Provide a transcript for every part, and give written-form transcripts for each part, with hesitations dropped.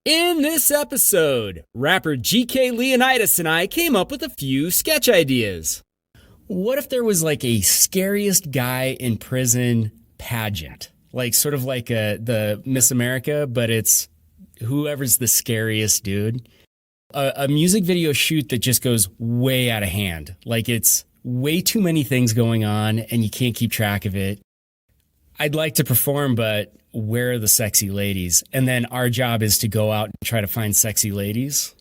In this episode, rapper GK Leonitis and I came up with a few sketch ideas. What if there was like a scariest guy in prison pageant? Like sort of like the Miss America, but it's whoever's the scariest dude. A music video shoot that just goes way out of hand. Like it's way too many things going on and you can't keep track of it. I'd like to perform, but where are the sexy ladies? And then our job is to go out and try to find sexy ladies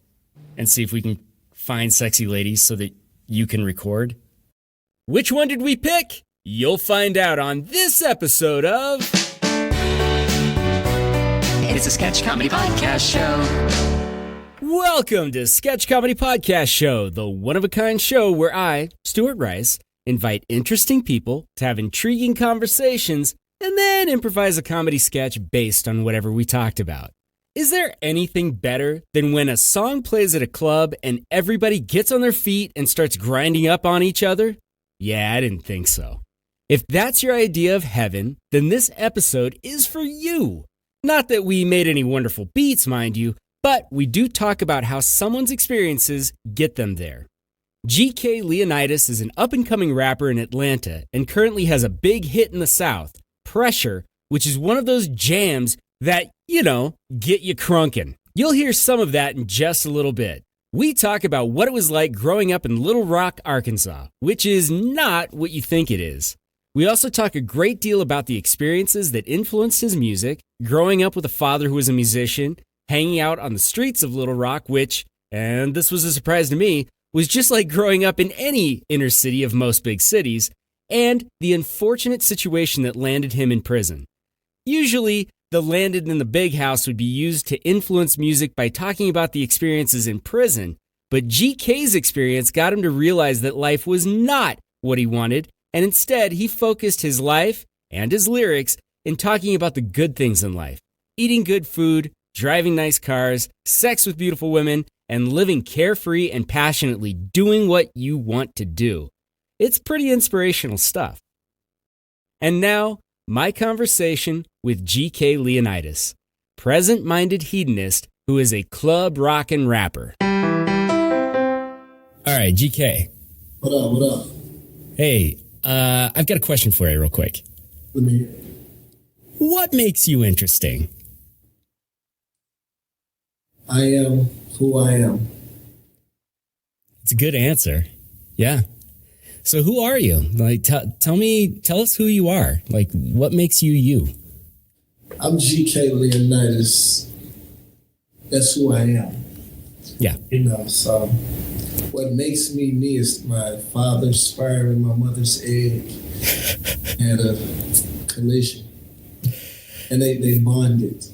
and see if we can find sexy ladies so that you can record. Which one did we pick? You'll find out on this episode of... It's a sketch comedy podcast show. Welcome to Sketch Comedy Podcast Show, the one-of-a-kind show where I, Stuart Rice, invite interesting people to have intriguing conversations and then improvise a comedy sketch based on whatever we talked about. Is there anything better than when a song plays at a club and everybody gets on their feet and starts grinding up on each other? Yeah, I didn't think so. If that's your idea of heaven, then this episode is for you. Not that we made any wonderful beats, mind you, but we do talk about how someone's experiences get them there. GK Leonitis is an up-and-coming rapper in Atlanta and currently has a big hit in the South, Pressure, which is one of those jams that, get you crunking. You'll hear some of that in just a little bit. We talk about what it was like growing up in Little Rock, Arkansas, which is not what you think it is. We also talk a great deal about the experiences that influenced his music, growing up with a father who was a musician, hanging out on the streets of Little Rock, which, and this was a surprise to me, was just like growing up in any inner city of most big cities, and the unfortunate situation that landed him in prison. Usually, the landed in the big house would be used to influence music by talking about the experiences in prison, but GK's experience got him to realize that life was not what he wanted, and instead he focused his life and his lyrics in talking about the good things in life, eating good food, driving nice cars, sex with beautiful women, and living carefree and passionately doing what you want to do. It's pretty inspirational stuff. And now, my conversation with GK Leonitis, present-minded hedonist who is a club rockin' rapper. All right, GK. What up? Hey, I've got a question for you real quick. Let me hear. What makes you interesting? I am who I am. It's a good answer. Yeah. So who are you? Like, tell us who you are. Like, what makes you you? I'm GK Leonitis. That's who I am. Yeah. So what makes me me is my father's sperm and my mother's egg had a collision. And they bonded.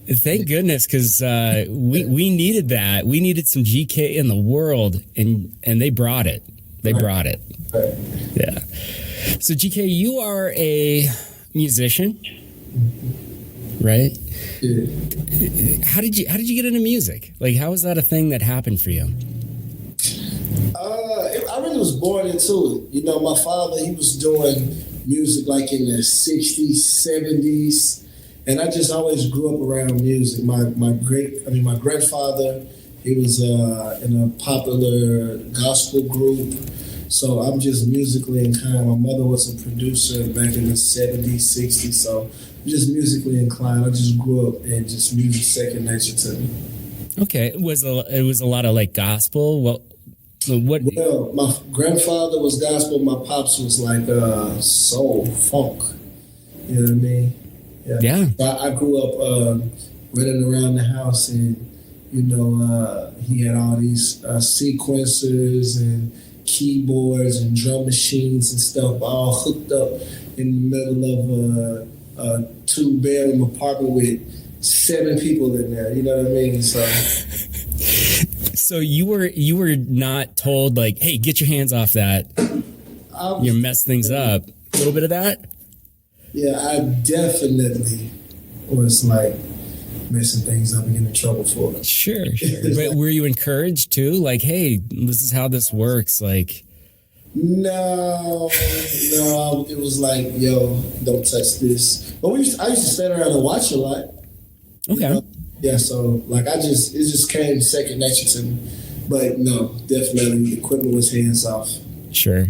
Thank goodness, because we needed that. We needed some GK in the world, and they brought it. They brought it. Right. Yeah. So GK, you are a musician, right? Yeah. How did you get into music? Like, how was that a thing that happened for you? I really was born into it. My father, he was doing music like in the 60s, 70s. And I just always grew up around music. My grandfather, he was in a popular gospel group. So I'm just musically inclined. My mother was a producer back in the 70s, 60s. So I'm just musically inclined. I just grew up and just music second nature to me. Okay. It was a lot of like gospel. What? Well, my grandfather was gospel. My pops was like soul, funk. You know what I mean? Yeah. I grew up running around the house, and he had all these sequencers and keyboards and drum machines and stuff all hooked up in the middle of a two-bedroom apartment with 7 people in there. You know what I mean? So you were not told like, hey, get your hands off that. You mess things up. A little bit of that. Yeah, I definitely was like messing things up and getting in trouble for it. Sure. But were you encouraged too? Like, hey, this is how this works. Like, no, it was like, yo, don't touch this. But I used to stand around and watch a lot. Okay. Yeah, so like it just came second nature to me. But no, definitely the equipment was hands off. Sure.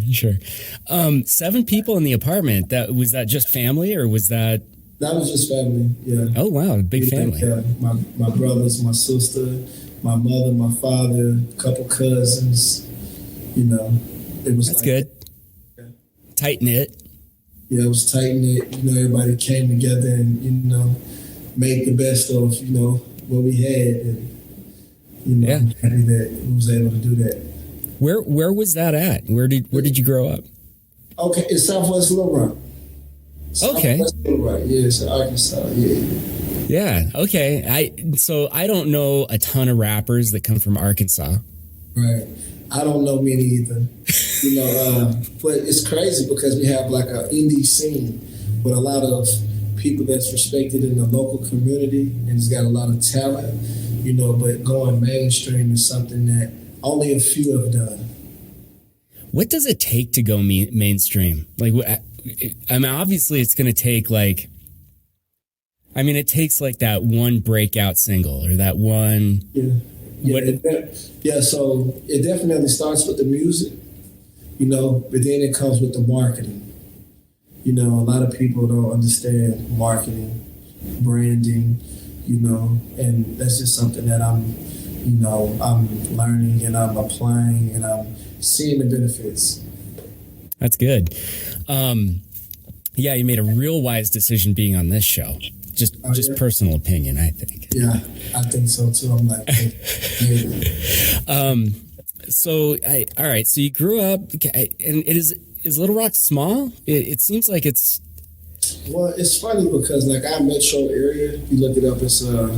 7 people in the apartment. Was that just family, or was that? That was just family. Yeah. Oh wow, big family. Yeah, my brothers, my sister, my mother, my father, a couple cousins. You know, it was That's like, good. Yeah. Tight knit. Yeah, it was tight knit. You know, everybody came together and made the best of what we had, and I'm happy that we was able to do that. Where was that at? Where did you grow up? Okay, it's Southwest Little Rock. Okay. Southwest Little Rock, yeah, it's in Arkansas, yeah. Yeah. Okay. I don't know a ton of rappers that come from Arkansas. Right. I don't know many either. But it's crazy because we have like an indie scene with a lot of people that's respected in the local community and it's got a lot of talent, but going mainstream is something that only a few have done. What does it take to go mainstream? Like, I mean, obviously it's going to take it takes like that one breakout single or that one. Yeah. So it definitely starts with the music, but then it comes with the marketing. A lot of people don't understand marketing, branding, and that's just something that I'm learning and I'm applying and I'm seeing the benefits. That's good. Yeah, you made a real wise decision being on this show. Just personal opinion, I think. Yeah, I think so too. I'm like, all right. So you grew up, and is Little Rock small? It seems like it's. Well, it's funny because like our metro area, if you look it up, it's a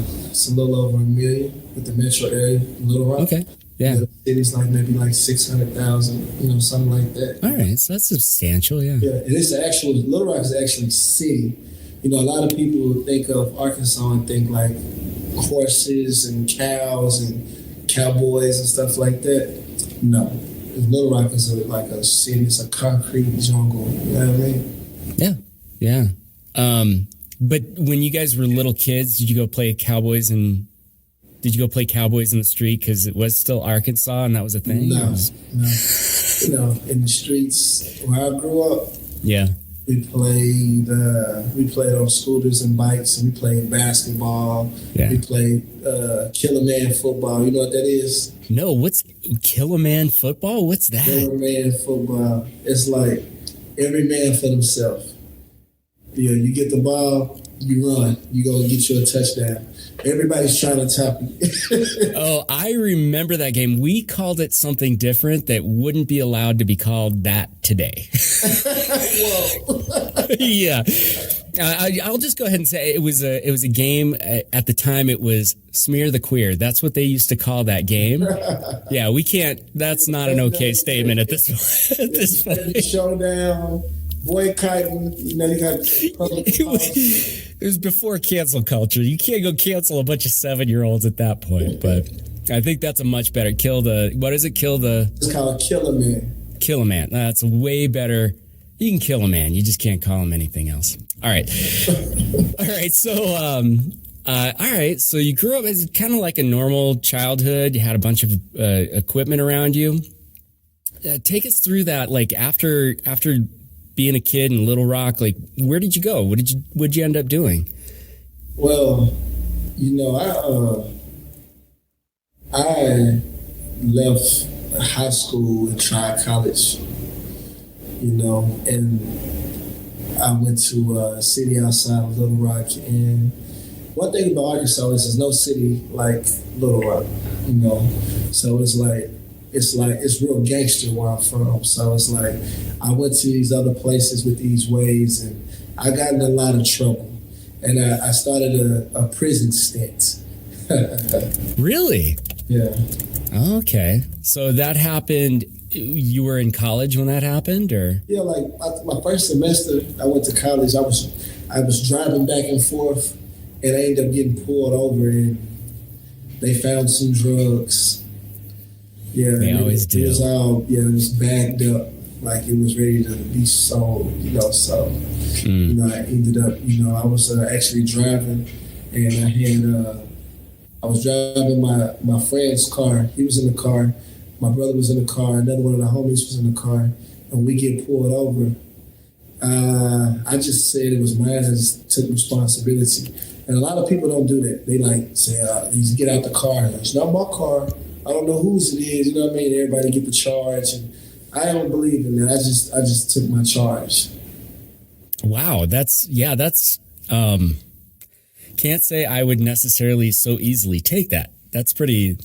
little over 1 million with the metro area, Little Rock. Okay. Yeah. The city's like maybe like 600,000, something like that. All right, so that's substantial, yeah. Yeah, and it's Little Rock is actually city. A lot of people think of Arkansas and think like horses and cows and cowboys and stuff like that. No, Little Rock is like a city. It's a concrete jungle. You know what I mean? Yeah. But when you guys were little kids, did you go play cowboys in the street because it was still Arkansas and that was a thing? No. In the streets where I grew up. Yeah. We played on scooters and bikes, and we played basketball. Yeah. We played Killer Man football. You know what that is? No, what's Killer Man football? What's that? Killer Man football. It's like every man for themselves. You get the ball, you run, you go get you a touchdown. Everybody's trying to top you. Oh, I remember that game. We called it something different that wouldn't be allowed to be called that today. Whoa. Yeah. I'll just go ahead and say it was a game. At the time, it was Smear the Queer. That's what they used to call that game. Yeah, we can't. That's not an okay statement at this point. Showdown. Boycotting, you got public It was before cancel culture. You can't go cancel a bunch of 7-year-olds at that point. But I think that's a much better It's called Killer Man. Kill a Man. That's way better. You can kill a man. You just can't call him anything else. All right. All right. So you grew up as kind of like a normal childhood. You had a bunch of equipment around you. Take us through that. Like after being a kid in Little Rock, like where did you go? What'd you end up doing? Well, I left high school and tried college, and I went to a city outside of Little Rock. And one thing about Arkansas is there's no city like Little Rock, So it's real gangster where I'm from. So it's like I went to these other places with these ways, and I got in a lot of trouble. And I started a prison stint. Really? Yeah. Okay. So that happened. You were in college when that happened, or? Yeah, like my first semester, I went to college. I was driving back and forth, and I ended up getting pulled over, and they found some drugs. Yeah, they always do. It was bagged up, like it was ready to be sold, So, I ended up, I was actually driving, and I had I was driving my friend's car. He was in the car. My brother was in the car. Another one of the homies was in the car. And we get pulled over. I just said it was mine. I just took responsibility. And a lot of people don't do that. They like say, you just get out the car. It's not my car. I don't know whose it is. You know what I mean? Everybody get the charge. And I don't believe in that. I just took my charge. Wow. Can't say I would necessarily so easily take that. That's pretty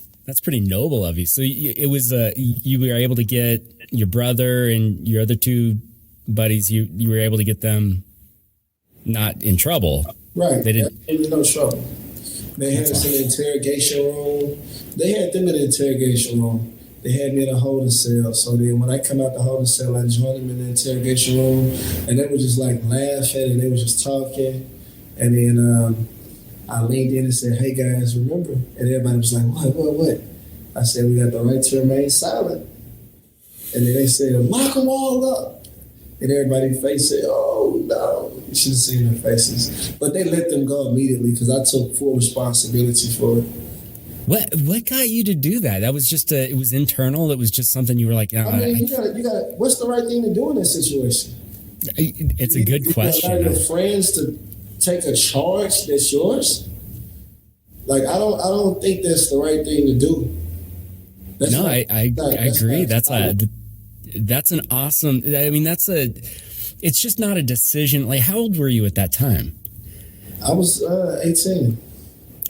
noble of you. So it was, you were able to get your brother and your other two buddies, you were able to get them not in trouble. Right. They didn't. There was no trouble. They had us in the interrogation room. They had them in the interrogation room. They had me in a holding cell. So then when I come out the holding cell, I joined them in the interrogation room. And they were just like laughing and they were just talking. And then I leaned in and said, "Hey guys, remember?" And everybody was like, what? I said, "We got the right to remain silent." And then they said, "Lock them all up." And everybody's face said, "Oh no." You should have seen their faces. But they let them go immediately because I took full responsibility for it. What got you to do that? That was just it was internal. It was just something you were like, I mean, you gotta, what's the right thing to do in this situation? It's a good question. You allow your friends to take a charge that's yours? Like, I don't think that's the right thing to do. I agree. That's an awesome, I mean, it's just not a decision. Like, how old were you at that time? I was 18.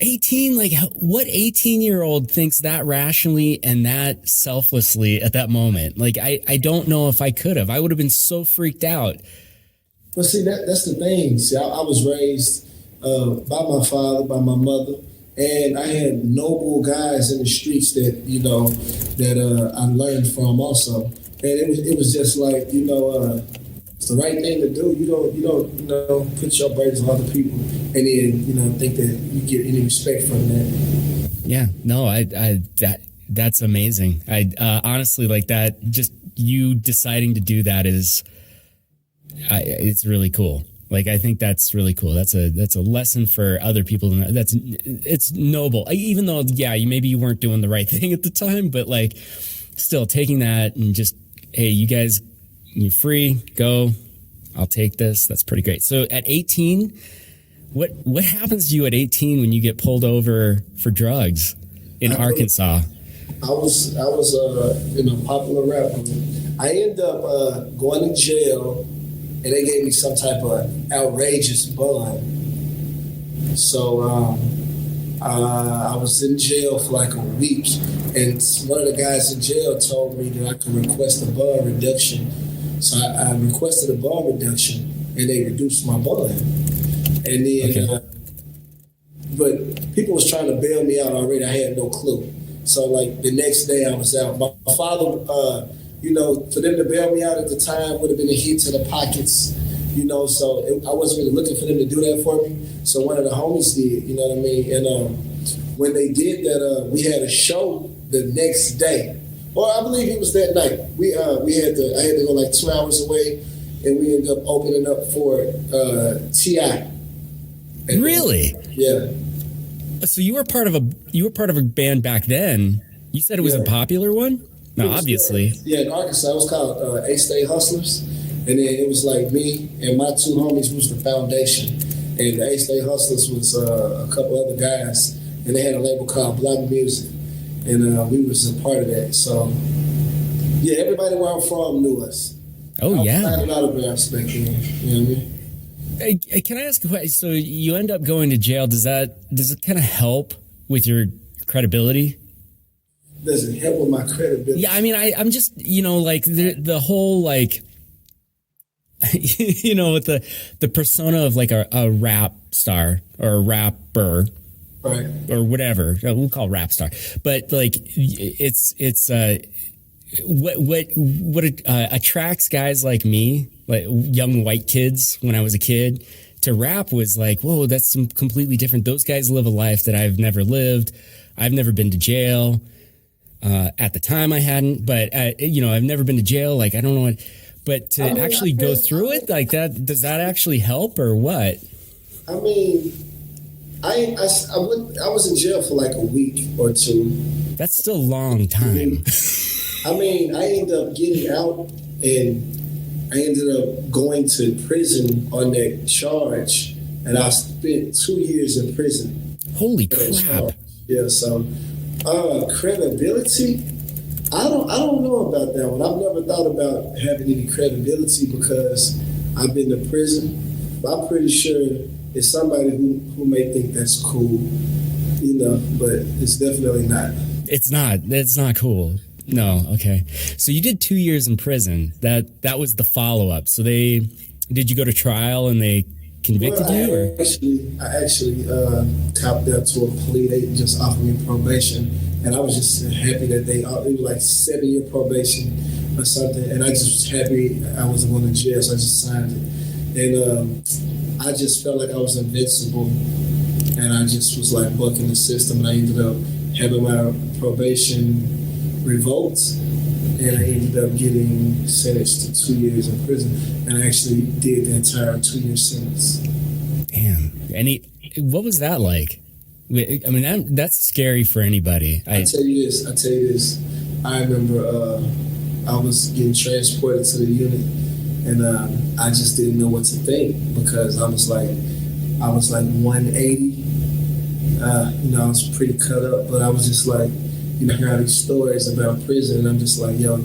18? Like, what 18-year-old thinks that rationally and that selflessly at that moment? Like, I don't know if I could have. I would have been so freaked out. But see, that's the thing. See, I was raised by my father, by my mother, and I had noble guys in the streets that I learned from also. And it was just like, it's the right thing to do. You don't put your burdens on other people and then, think that you get any respect from that. Yeah, no, that's amazing. Honestly, like that, just you deciding to do that it's really cool. Like, I think that's really cool. That's a lesson for other people. It's noble. Even though, maybe you weren't doing the right thing at the time, but like still taking that and just, hey, you guys, you're free, go. I'll take this. That's pretty great. So at 18, what happens to you at 18 when you get pulled over for drugs in Arkansas? I was in a popular rap group. I ended up going to jail. And they gave me some type of outrageous bond. So I was in jail for like a week. And one of the guys in jail told me that I could request a bond reduction. So I requested a bond reduction, and they reduced my bond. And then, but people was trying to bail me out already. I had no clue. So like the next day I was out. My father... for them to bail me out at the time would have been a hit to the pockets, so I wasn't really looking for them to do that for me. So one of the homies did, you know what I mean? And when they did that, we had a show the next day. Or I believe it was that night. I had to go like 2 hours away, and we ended up opening up for T.I. Really? Yeah. So you were part of a band back then. You said it was a popular one? No, obviously. Yeah, in Arkansas, it was called A-State Hustlers. And then it was like me and my two homies was the foundation. And the A-State Hustlers was a couple other guys. And they had a label called Block Music. And we was a part of that. So, yeah, everybody where I'm from knew us. Oh, yeah. I was signing autographs back then. You know what I mean? Hey, can I ask a question? So you end up going to jail. Does it kind of help with your credibility? Does it help with my credibility? Yeah, I mean, I'm just, like the whole, like, with the persona of like a rap star or a rapper, right, or whatever we'll call rap star, but like it's what attracts guys like me, like young white kids when I was a kid, to rap was like, whoa, that's some completely different. Those guys live a life that I've never lived. I've never been to jail. At the time I hadn't, but I've never been to jail. Like, I don't know what, but to actually go through it like that, does that actually help or what? I mean, I was in jail for like a week or two. That's still a long time. I mean, I ended up getting out and I ended up going to prison on that charge, and I spent 2 years in prison. Holy crap! Yeah, so credibility. I don't know about that one. I've never thought about having any credibility because I've been to prison. But I'm pretty sure it's somebody who may think that's cool, but it's definitely not. It's not. It's not cool. No. Okay. So you did 2 years in prison. That was the follow-up. So did you go to trial and they convicted you? Or? I actually copped out to a plea. They just offered me probation. And I was just happy that it was like 7-year probation or something. And I just was happy I wasn't going to jail, so I just signed it. And I just felt like I was invincible. And I just was like bucking the system. And I ended up having my probation revoked. And I ended up getting sentenced to 2 years in prison. And I actually did the entire 2-year sentence. Damn. What was that like? I mean, that's scary for anybody. I'll tell you this. I remember I was getting transported to the unit, and I just didn't know what to think because I was like 180. I was pretty cut up, but I was just like, hear all these stories about prison, and I'm just like, yo,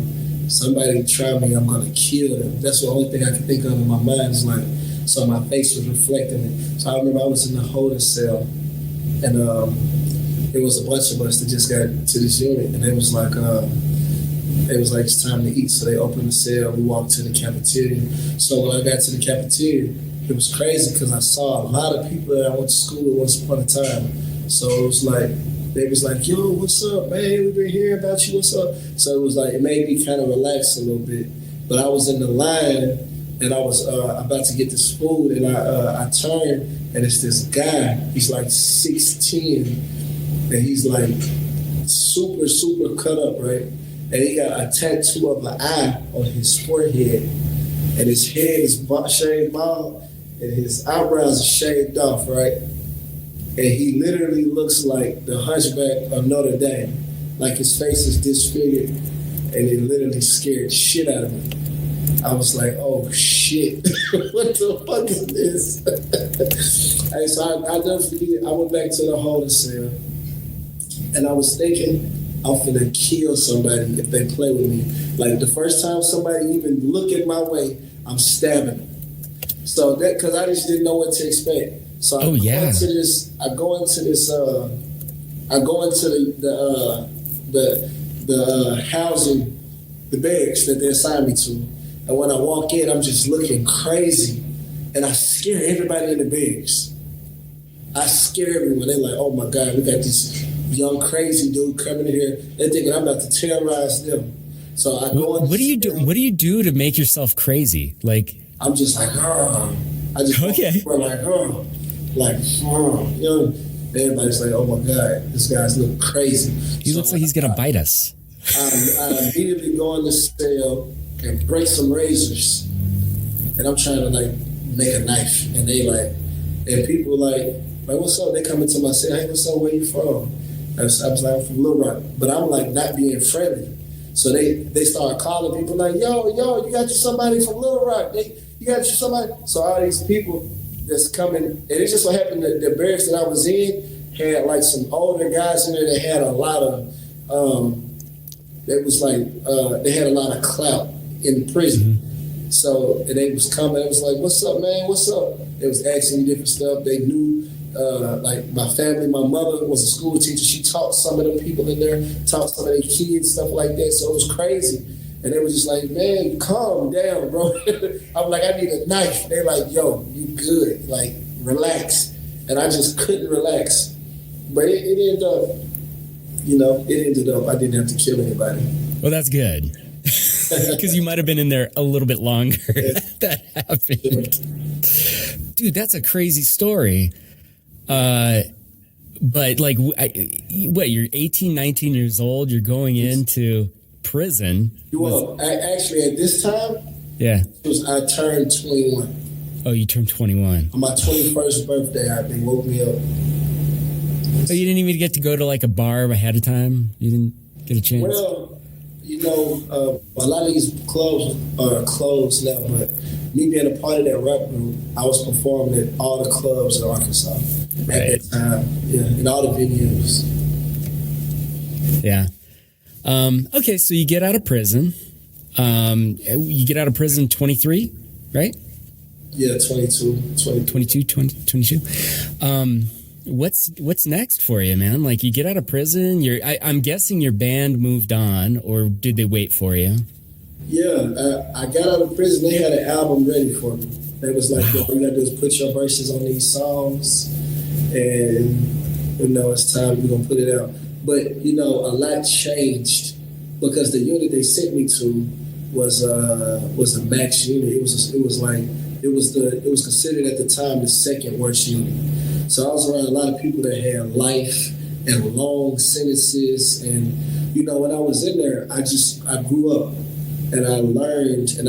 somebody try me, I'm gonna kill them. That's the only thing I can think of in my mind. Is like, so my face was reflecting it. So I remember I was in the holding cell. And it was a bunch of us that just got to this unit, and it was like it's time to eat. So they opened the cell. We walked to the cafeteria. So when I got to the cafeteria, it was crazy because I saw a lot of people that I went to school with once upon a time. So it was like they was like, "Yo, what's up, man? We've been hearing about you. What's up?" So it was like it made me kind of relax a little bit. But I was in the line, and I was about to get this food, and I turned. And it's this guy, he's like 6'10", and he's like super, super cut up, right? And he got a tattoo of an eye on his forehead, and his head is shaved bald, and his eyebrows are shaved off, right? And he literally looks like the Hunchback of Notre Dame. Like his face is disfigured, and it literally scared the shit out of me. I was like, oh shit, what the fuck is this? And so I never forget, I went back to the holding cell, and I was thinking, I'm finna kill somebody if they play with me. Like the first time somebody even look at my way, I'm stabbing them. So that, cause I just didn't know what to expect. So I go into the housing, the barracks that they assigned me to. And when I walk in, I'm just looking crazy. And I scare everybody in the barracks. I scare everyone. They're like, oh my God, we got this young crazy dude coming in here. They're thinking I'm about to terrorize them. So I go in. What do you do? What do you do to make yourself crazy? Like I'm just like, I just everybody's like, oh my God, this guy's looking crazy. He looks like he's gonna bite us. I immediately go in the cell and break some razors, and I'm trying to like make a knife, and and people like what's up? They come into my cell, hey, what's up? Where you from? I was like, I'm from Little Rock, but I'm like not being friendly. So they start calling people like, yo, you got you somebody from Little Rock? You got you somebody? So all these people that's coming, and it just so happened that the barracks that I was in had like some older guys in there that had a lot of, they had a lot of clout in prison. Mm-hmm. So and they was coming, it was like, what's up, man? What's up? They was asking me different stuff. They knew, like my family, my mother was a school teacher. She taught some of the people in there, taught some of their kids, stuff like that. So it was crazy. And they were just like, man, calm down, bro. I'm like, I need a knife. They're like, yo, you good. Like, relax. And I just couldn't relax. But it ended up, I didn't have to kill anybody. Well, that's good. Because you might have been in there a little bit longer. Yeah. That happened. Dude, that's a crazy story. But like, you're 18, 19 years old. You're going into prison. Well, actually, at this time, yeah, I turned 21. Oh, you turned 21. On my 21st birthday, they woke me up So you didn't even get to go to like a bar ahead of time? You didn't get a chance? Well, a lot of these clubs are closed now, but me being a part of that rap group, I was performing at all the clubs in Arkansas at that time. Yeah, in all the venues. Yeah. Okay, so you get out of prison. You get out of prison 23, right? Yeah, 22. What's next for you, man? Like, you get out of prison, I'm guessing your band moved on, or did they wait for you? Yeah, I got out of prison. They had an album ready for me. They was like, all you gotta do is put your verses on these songs, and it's time, we're gonna put it out. But a lot changed because the unit they sent me to was a max unit. It was considered at the time the second worst unit. So I was around a lot of people that had life and long sentences, and when I was in there, I grew up and I learned, and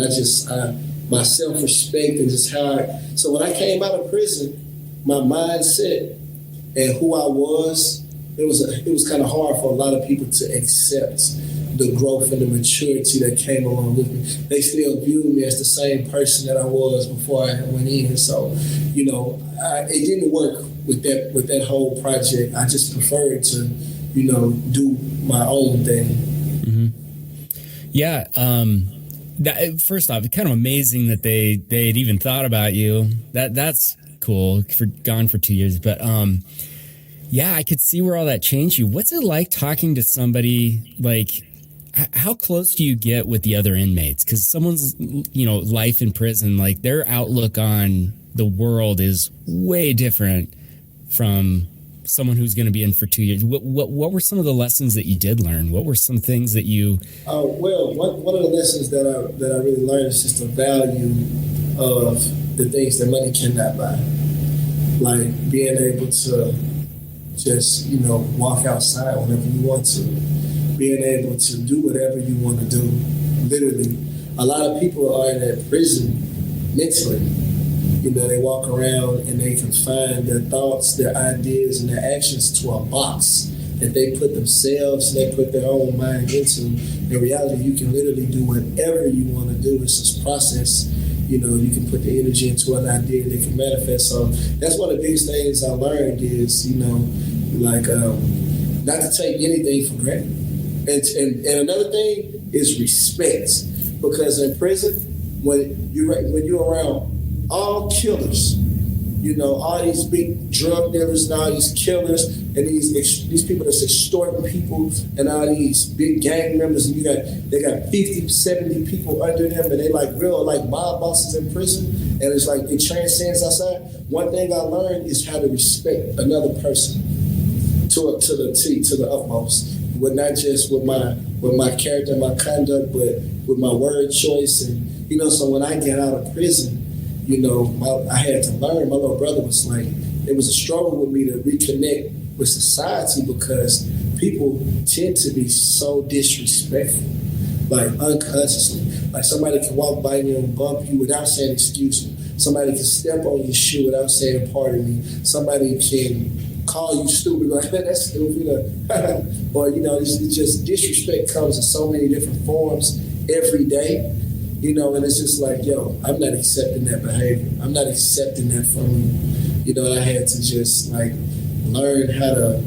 my self-respect and just so when I came out of prison, my mindset and who I was, it was kind of hard for a lot of people to accept the growth and the maturity that came along with me. They still viewed me as the same person that I was before I went in. So, it didn't work with that whole project. I just preferred to, do my own thing. Mm-hmm. Yeah. First off, it's kind of amazing that they had even thought about you. That's cool. Gone for 2 years, but yeah, I could see where all that changed you. What's it like talking to somebody like? How close do you get with the other inmates? Because someone's, life in prison, like their outlook on the world is way different from someone who's going to be in for 2 years. What were some of the lessons that you did learn? What were some things that you? Well, one of the lessons that I really learned is just the value of the things that money cannot buy, like being able to just walk outside whenever you want to. Being able to do whatever you want to do, literally. A lot of people are in that prison mentally. They walk around and they confine their thoughts, their ideas, and their actions to a box that they put themselves and they put their own mind into. In reality, you can literally do whatever you want to do. It's this process. You can put the energy into an idea and it can manifest. So that's one of the biggest things I learned is, not to take anything for granted. And another thing is respect, because in prison, when you're around all killers, all these big drug dealers and all these killers and these people that's extorting people and all these big gang members, and they got 50, 70 people under them, and they like real like mob bosses in prison, and it's like it transcends outside. One thing I learned is how to respect another person to the utmost. With not just with my character, my conduct, but with my word choice, and So when I get out of prison, I had to learn. My little brother was like, it was a struggle with me to reconnect with society because people tend to be so disrespectful, like unconsciously. Like somebody can walk by you and bump you without saying excuse me. Somebody can step on your shoe without saying pardon me. Somebody can call you stupid, like, man, that's stupid. Or, it's just disrespect comes in so many different forms every day, and it's just like, yo, I'm not accepting that behavior. I'm not accepting that from you. I had to just like learn how to,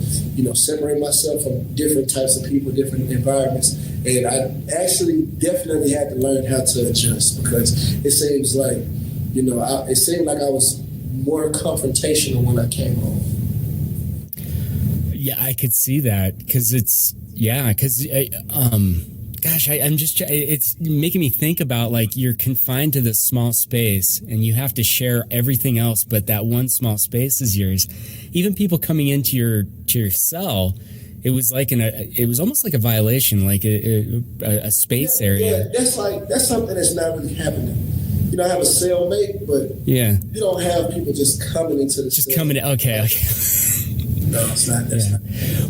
separate myself from different types of people, different environments. And I actually definitely had to learn how to adjust because it seems like, it seemed like I was more confrontational when I came home. Yeah, I could see that because it's making me think about like you're confined to this small space and you have to share everything else, but that one small space is yours. Even people coming into your cell, it was like it was almost like a violation, like a space area. Yeah, that's something that's not really happening. I have a cellmate, but you don't have people just coming into the cell. Coming in. Okay. No, it's not. That's not.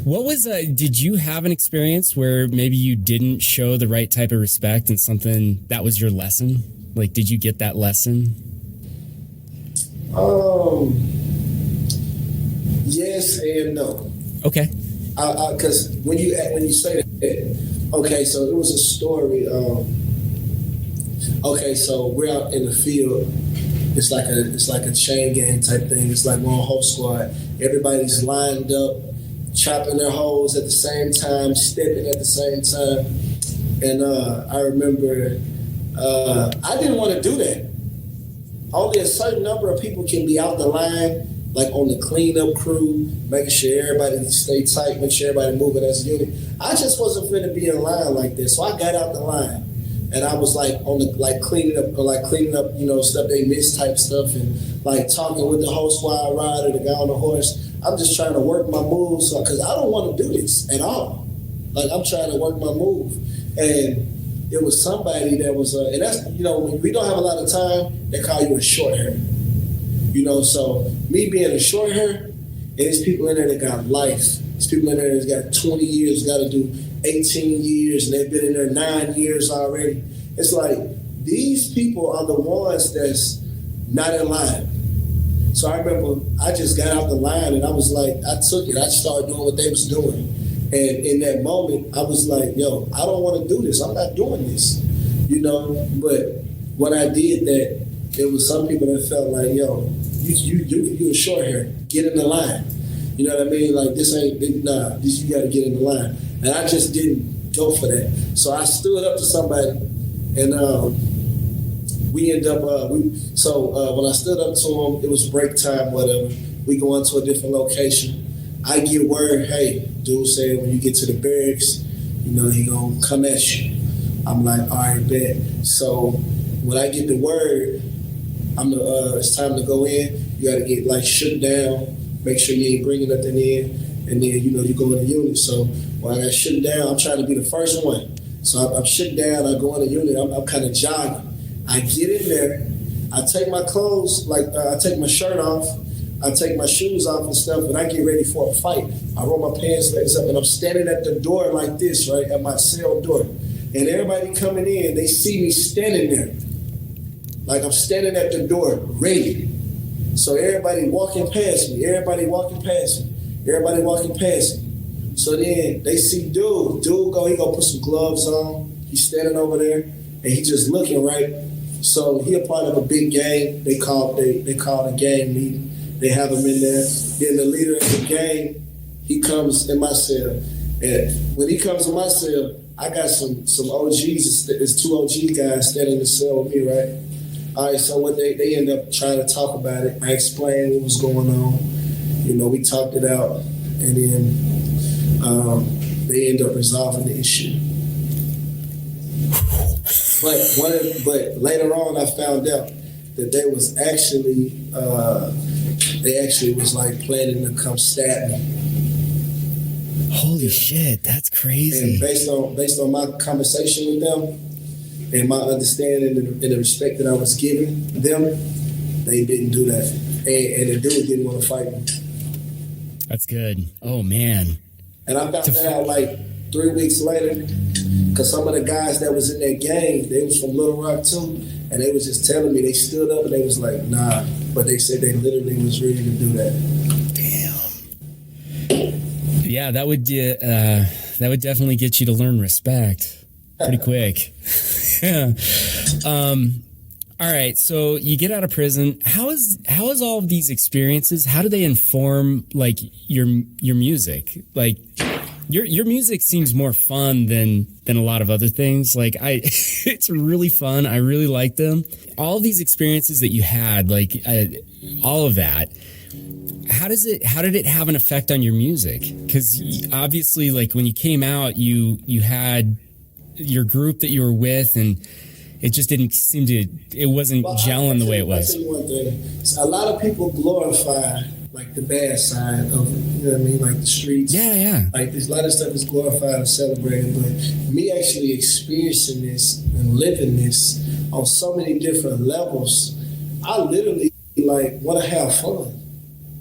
What was? Did you have an experience where maybe you didn't show the right type of respect and something that was your lesson? Like, did you get that lesson? Yes and no. Okay. Because when you say that, okay, so it was a story. Okay, so we're out in the field. It's like a chain gang type thing. It's like one whole squad. Everybody's lined up, chopping their holes at the same time, stepping at the same time. And I remember I didn't want to do that. Only a certain number of people can be out the line, like on the cleanup crew, making sure everybody stay tight, make sure everybody moving as a unit. I just wasn't fit to be in line like this, so I got out the line. And I was like on the cleaning up, you know, stuff they missed type stuff, and like talking with the whole squad rider, the guy on the horse. I'm just trying to work my moves because I don't want to do this at all. Like I'm trying to work my move, and it was somebody that was, and that's, you know, when we don't have a lot of time, they call you a short hair. You know, so me being a short hair, and there's people in there that got life. There's people in there that's got 20 years, got to do 18 years, and they've been in there 9 years already. It's like, these people are the ones that's not in line. So I remember I just got out the line and I was like, I took it. I started doing what they was doing. And in that moment, I was like, yo, I don't want to do this. I'm not doing this, you know? But when I did that, there was some people that felt like, yo, you a short hair, get in the line. You know what I mean? Like, this you got to get in the line. And I just didn't go for that. So I stood up to somebody, and we ended up, when I stood up to him, it was break time, whatever. We go on to a different location. I get word, hey, dude said when you get to the barracks, you know, he gonna come at you. I'm like, all right, bet. So when I get the word, it's time to go in. You got to get like shook down, make sure you ain't bringing nothing in, and then, you know, you go in the unit. So when I got shook down, I'm trying to be the first one. So I'm shook down, I go in the unit, I'm kind of jogging. I get in there, I take my clothes, I take my shirt off, I take my shoes off and stuff, and I get ready for a fight. I roll my pants legs up, and I'm standing at the door like this, right, at my cell door. And everybody coming in, they see me standing there. Like I'm standing at the door, ready. So everybody walking past me. So then they see dude go, he gonna put some gloves on. He's standing over there, and he just looking, right? So he a part of a big gang. They call a gang meeting. They have him in there. Then the leader of the gang, he comes in my cell. And when he comes in my cell, I got some OGs. There's two OG guys standing in the cell with me, right? All right, so what they end up trying to talk about it. I explained what was going on. You know, we talked it out, and then they end up resolving the issue. But later on, I found out that they actually was like planning to come stab me. Holy shit, that's crazy. And based on my conversation with them and my understanding and the respect that I was giving them, they didn't do that. And the dude didn't want to fight me. That's good. Oh, man. And I found that out like 3 weeks later, because some of the guys that was in that gang, they was from Little Rock too, and they was just telling me, they stood up and they was like, nah, but they said they literally was ready to do that. Damn. Yeah, that would definitely get you to learn respect pretty quick. Yeah. All right, so you get out of prison. How is all of these experiences? How do they inform like your music? Like your music seems more fun than a lot of other things. Like it's really fun. I really like them. All of these experiences that you had, like all of that. How did it have an effect on your music? Because obviously, like when you came out, you had your group that you were with, and it just didn't seem to. It wasn't gelling the way it was. I'll tell you one thing. A lot of people glorify like the bad side of it. You know what I mean? Like the streets. Yeah. Like there's a lot of stuff is glorified and celebrated, but me actually experiencing this and living this on so many different levels, I literally like want to have fun.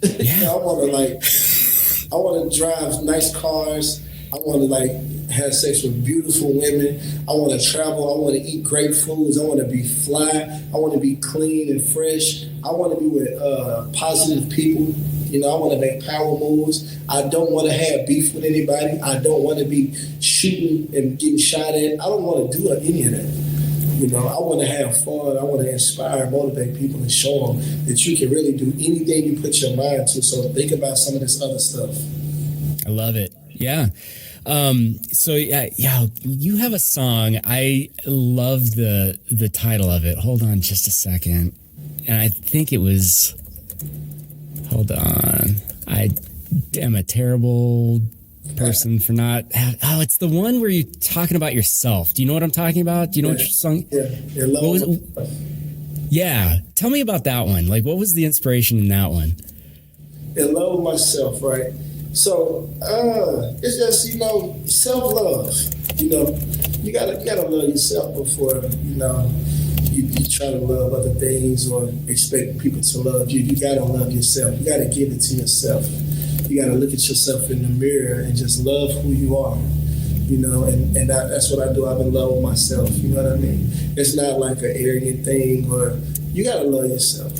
Yeah. I want to drive nice cars. I want to like have sex with beautiful women. I want to travel. I want to eat great foods. I want to be fly. I want to be clean and fresh. I want to be with positive people. You know, I want to make power moves. I don't want to have beef with anybody. I don't want to be shooting and getting shot at. I don't want to do any of that. You know, I want to have fun. I want to inspire, motivate people, and show them that you can really do anything you put your mind to. So think about some of this other stuff. I love it. Yeah. So you have a song. I love the title of it. Hold on just a second. And I think it was, hold on. I am a terrible person for not. It's the one where you're talking about yourself. Do you know what I'm talking about? Do you know what your song? Yeah. Yeah. Tell me about that one. Like, what was the inspiration in that one? In love with myself, right? So it's just, you know, self-love. You know, you gotta love yourself before, you know, you try to love other things or expect people to love you. You gotta love yourself. You gotta give it to yourself. You gotta look at yourself in the mirror and just love who you are. You know, and that's what I do. I'm in love with myself. You know what I mean? It's not like an arrogant thing, or you gotta love yourself.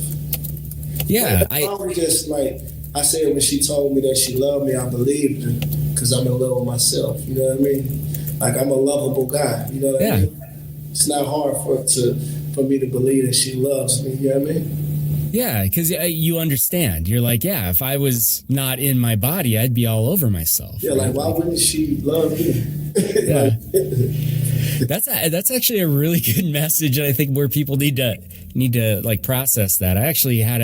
Yeah, I just like I said when she told me that she loved me, I believed her because I'm in love with myself. You know what I mean? Like, I'm a lovable guy. You know what I mean? It's not hard for me to believe that she loves me. You know what I mean? Yeah, because you understand. You're like, yeah, if I was not in my body, I'd be all over myself. Yeah, right? Like, why wouldn't she love me? Yeah. That's actually a really good message, and I think where people need to like process that. I actually had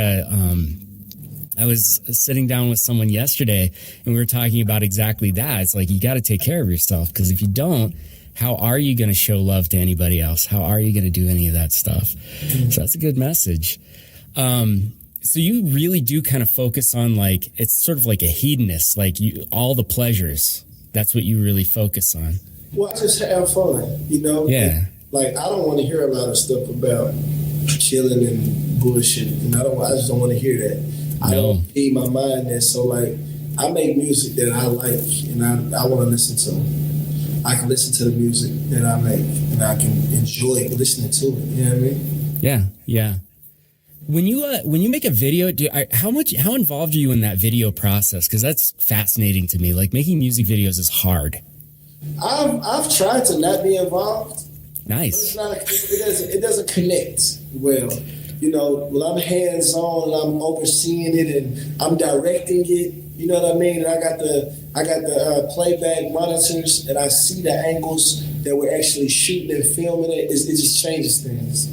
I was sitting down with someone yesterday, and we were talking about exactly that. It's like, you got to take care of yourself, because if you don't, how are you going to show love to anybody else? How are you going to do any of that stuff? Mm-hmm. So that's a good message. So you really do kind of focus on, like, it's sort of like a hedonist, like all the pleasures. That's what you really focus on. Well, I just have fun, you know? Yeah. Like, I don't want to hear a lot of stuff about killing and bullshit. And I just don't want to hear that. I don't feed my mind there. So, like, I make music that I like, and I want to listen to. I can listen to the music that I make, and I can enjoy listening to it. You know what I mean? Yeah, yeah. When you make a video, how involved are you in that video process? Because that's fascinating to me. Like, making music videos is hard. I've tried to not be involved. Nice. But it doesn't connect well. You know, when I'm hands-on and I'm overseeing it and I'm directing it, you know what I mean? And I got the playback monitors, and I see the angles that we're actually shooting and filming it. It just changes things.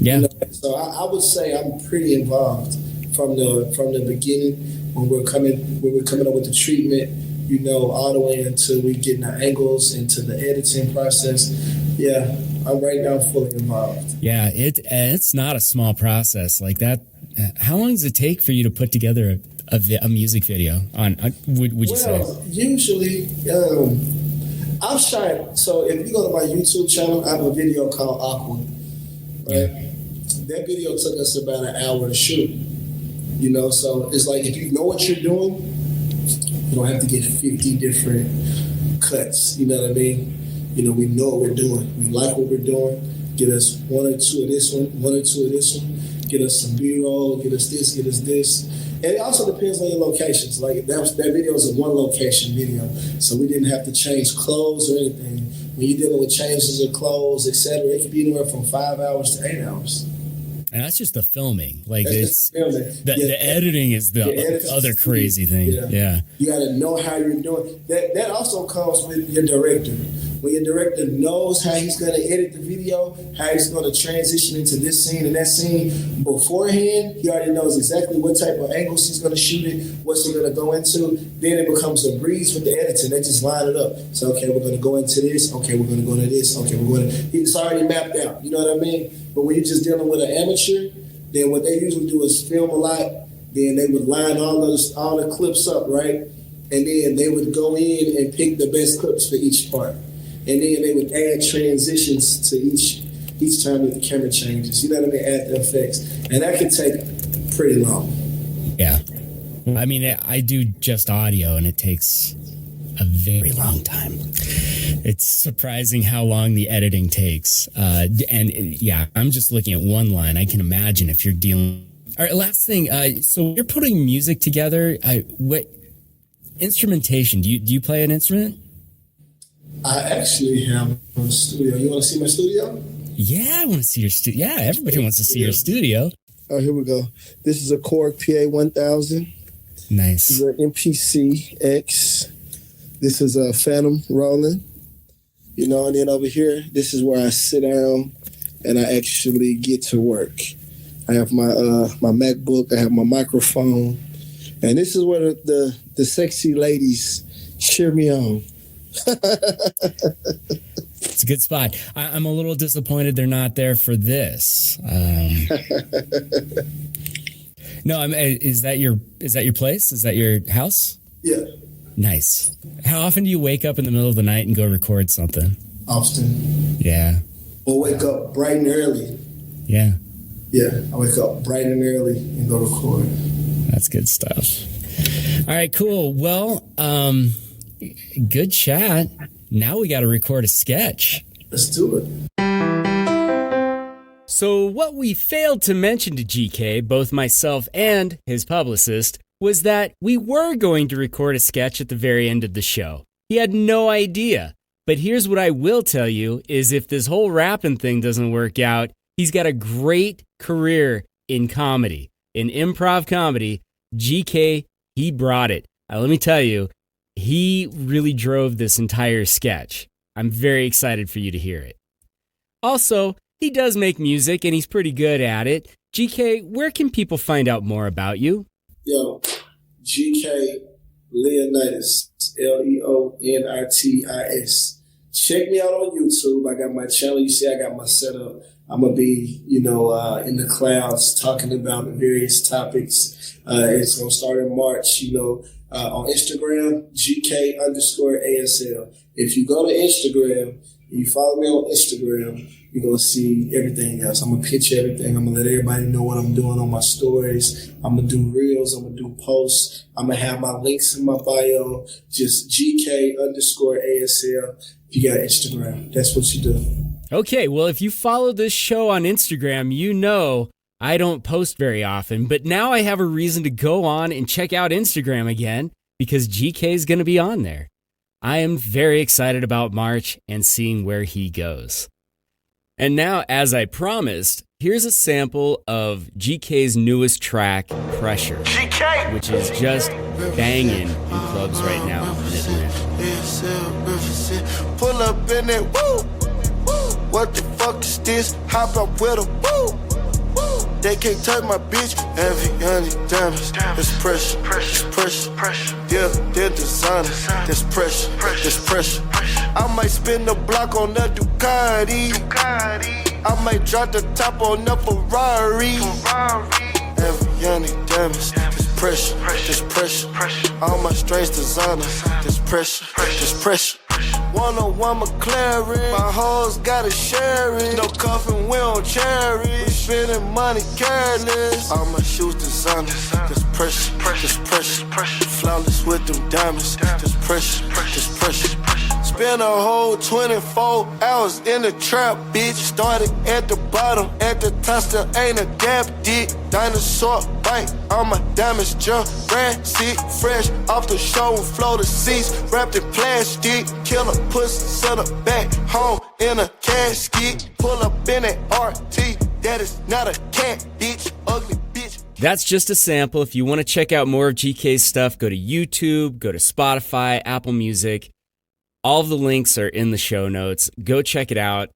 Yeah. You know? So I would say I'm pretty involved from the beginning when we're coming up with the treatment, you know, all the way until we get the angles into the editing process. Yeah, I'm right now fully involved. Yeah, it's not a small process like that. How long does it take for you to put together a music video? Would you say? Usually, I've shot. So if you go to my YouTube channel, I have a video called Aqua. Right, that video took us about an hour to shoot. You know, so it's like, if you know what you're doing, you don't have to get 50 different cuts. You know what I mean? You know, we know what we're doing. We like what we're doing. Get us one or two of this one, Get us some B-roll, get us this. And it also depends on your locations. Like, that video was a one location video, so we didn't have to change clothes or anything. When you're dealing with changes of clothes, etc., it could be anywhere from 5 hours to 8 hours. And that's just the filming. Like, that's the editing is the other crazy thing. Yeah. You got to know how you're doing. That also comes with your director. When your director knows how he's going to edit the video, how he's going to transition into this scene and that scene beforehand, he already knows exactly what type of angles he's going to shoot it, what's he going to go into. Then it becomes a breeze with the editing. They just line it up. So, okay, we're going to go into this. Okay, we're going to go into this. Okay, it's already mapped out. You know what I mean? But when you're just dealing with an amateur, then what they usually do is film a lot. Then they would line all the clips up, right? And then they would go in and pick the best clips for each part. And then they would add transitions to each time that the camera changes. You know what I mean? Add the effects. And that could take pretty long. Yeah. I mean, I do just audio, and it takes a very long time. It's surprising how long the editing takes. And yeah, I'm just looking at one line. I can imagine if you're dealing All right, last thing. So you're putting music together. What instrumentation? Do you play an instrument? I actually have a studio. You want to see my studio? Yeah, I want to see your studio. Yeah, everybody wants to see your studio. Oh, here we go. This is a Korg PA 1000. Nice. This is an MPC X. This is a Phantom Roland. You know, and then over here, this is where I sit down and I actually get to work. I have my MacBook. I have my microphone, and this is where the sexy ladies cheer me on. It's a good spot. I'm a little disappointed they're not there for this. No, is that your place? Is that your house? Yeah. Nice. How often do you wake up in the middle of the night and go record something? Often. Yeah. Or wake up bright and early. Yeah. Yeah, I wake up bright and early and go record. That's good stuff. All right, cool. Well, good chat. Now we got to record a sketch. Let's do it. So what we failed to mention to GK, both myself and his publicist, was that we were going to record a sketch at the very end of the show. He had no idea. But here's what I will tell you is if this whole rapping thing doesn't work out, he's got a great career in comedy, in improv comedy. GK, he brought it. Let me tell you, he really drove this entire sketch. I'm very excited for you to hear it. Also, he does make music and he's pretty good at it. GK, where can people find out more about you? Yo, GK Leonitis, Leonitis. Check me out on YouTube. I got my channel. You see, I got my setup. I'm going to be, in the clouds talking about various topics. It's going to start in March, on Instagram, GK_ASL. If you go to Instagram and you follow me on Instagram, you're going to see everything else. I'm going to pitch everything. I'm going to let everybody know what I'm doing on my stories. I'm going to do reels. I'm going to do posts. I'm going to have my links in my bio. Just GK_ASL. If you got Instagram, that's what you do. Okay, well, if you follow this show on Instagram, you know I don't post very often, but now I have a reason to go on and check out Instagram again because GK is going to be on there. I am very excited about March and seeing where he goes. And now, as I promised, here's a sample of GK's newest track, Pressure, which is just banging in clubs right now in Atlanta. Pull up in it, woo! What the fuck is this? Hop up with a woo! They can't touch my bitch. Heavy diamonds. It's pressure. Yeah, they're designer. There's pressure. I might spin the block on the Ducati. I might drop the top on the Ferrari. Heavy diamonds. There's pressure. All my strings designer. There's pressure. 101 McLaren. My hoes gotta share it. No coffin, we don't cherish. Spending money careless. All my shoes designer. There's pressure. Flawless with them diamonds. There's pressure. Spend a whole 24 hours in the trap, bitch. Started at the bottom, at the top still ain't a gap, dick. Dinosaur bite on my diamonds, jump, brand sick, fresh off the show, flow the seats, wrapped in plastic. Killer pussy, set her back home in a casket. Pull up in that RT, that is not a cat, bitch. Ugly bitch. That's just a sample. If you want to check out more of GK's stuff, go to YouTube, go to Spotify, Apple Music. All of the links are in the show notes. Go check it out.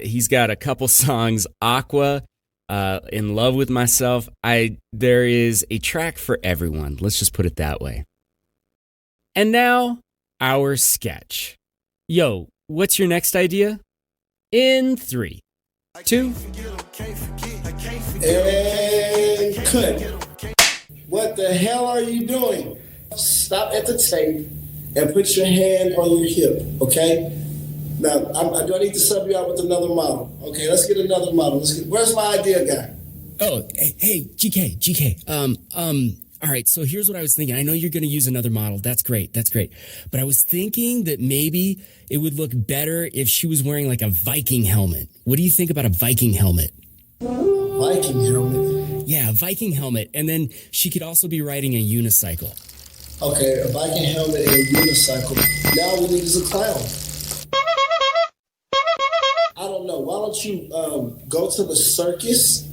He's got a couple songs, Aqua, In Love With Myself. There is a track for everyone. Let's just put it that way. And now, our sketch. Yo, what's your next idea? In 3, 2. And cut. What the hell are you doing? Stop at the tape and put your hand on your hip, okay? Now, do I need to sub you out with another model? Okay, let's get another model. Where's my idea guy? Oh, hey, GK. All right, so here's what I was thinking. I know you're going to use another model. That's great. But I was thinking that maybe it would look better if she was wearing like a Viking helmet. What do you think about a Viking helmet? Viking helmet? Yeah, a Viking helmet. And then she could also be riding a unicycle. Okay, a Viking helmet and a unicycle. Now we need is a clown. I don't know. Why don't you go to the circus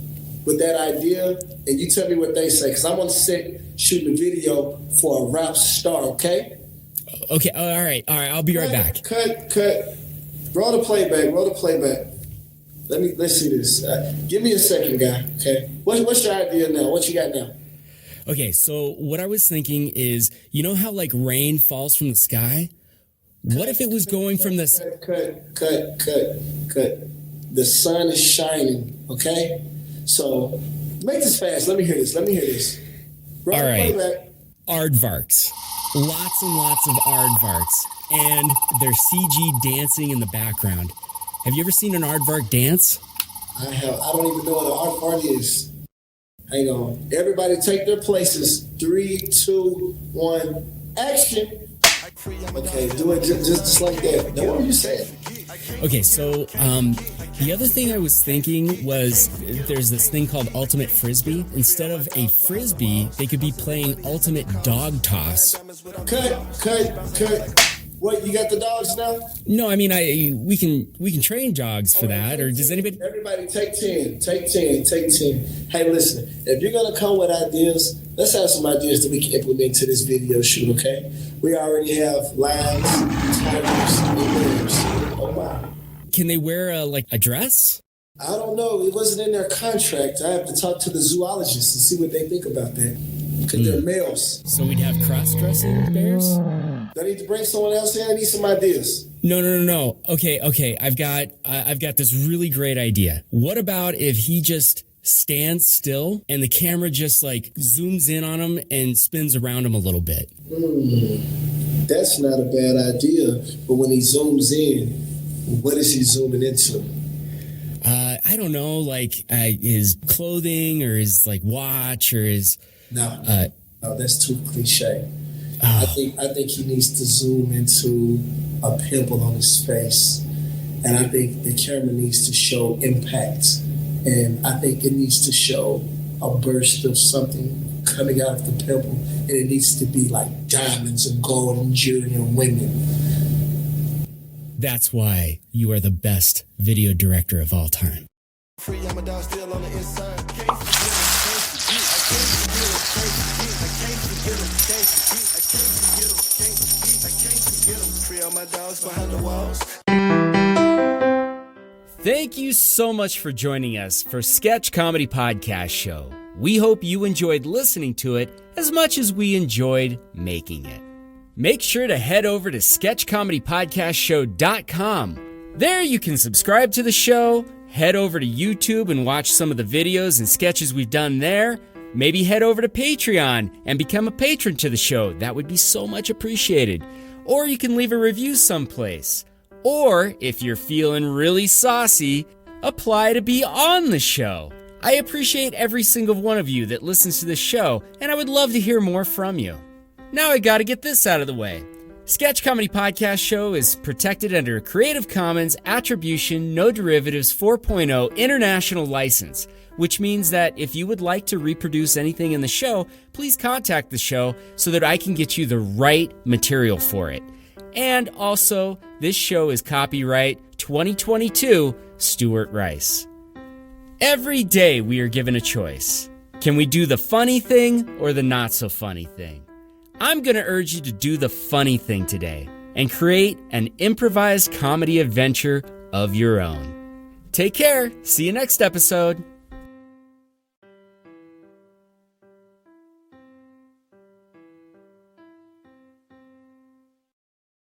with that idea and you tell me what they say? Because I'm on set shooting a video for a rap star, okay? Okay, all right. I'll be right back. Cut. Roll the playback. Let's see this. Give me a second, guy, okay? What's your idea now? What you got now? Okay, so what I was thinking is, you know how like rain falls from the sky? What if it was going from this? Cut. The sun is shining, okay? So make this fast. Let me hear this. Roll All the right. playback. Aardvarks. Lots and lots of aardvarks. And they're CG dancing in the background. Have you ever seen an aardvark dance? I have. I don't even know what an aardvark is. Hang on. Everybody take their places. 3, 2, 1, action. Okay, do it just like that. Now, what were you saying? Okay, so the other thing I was thinking was there's this thing called Ultimate Frisbee. Instead of a Frisbee, they could be playing Ultimate Dog Toss. Cut. What, you got the dogs now? No, I mean, we can train dogs for that, or does anybody... Everybody take 10. Hey, listen, if you're going to come with ideas, let's have some ideas that we can implement to this video shoot, okay? We already have lions, tigers, and bears. Oh, wow. Can they wear a dress? I don't know. It wasn't in their contract. I have to talk to the zoologists and see what they think about that. Because they're males. So we'd have cross-dressing bears? Do I need to bring someone else in? I need some ideas. No. Okay. I've got this really great idea. What about if he just stands still and the camera just like zooms in on him and spins around him a little bit? That's not a bad idea. But when he zooms in, what is he zooming into? I don't know, like his clothing or his like watch or his... No, that's too cliche. I think he needs to zoom into a pimple on his face, and I think the camera needs to show impact, and I think it needs to show a burst of something coming out of the pimple, and it needs to be like diamonds and gold and jewelry and women. That's why you are the best video director of all time. Thank you so much for joining us for Sketch Comedy Podcast Show. We hope you enjoyed listening to it as much as we enjoyed making it. Make sure to head over to sketchcomedypodcastshow.com. There you can subscribe to the show, head over to YouTube and watch some of the videos and sketches we've done there. Maybe head over to Patreon and become a patron to the show. That would be so much appreciated. Or you can leave a review someplace. Or, if you're feeling really saucy, apply to be on the show. I appreciate every single one of you that listens to the show, and I would love to hear more from you. Now I gotta get this out of the way. Sketch Comedy Podcast Show is protected under a Creative Commons Attribution No Derivatives 4.0 International License, which means that if you would like to reproduce anything in the show, please contact the show so that I can get you the right material for it. And also, this show is copyright 2022 Stuart Rice. Every day we are given a choice. Can we do the funny thing or the not so funny thing? I'm going to urge you to do the funny thing today and create an improvised comedy adventure of your own. Take care. See you next episode.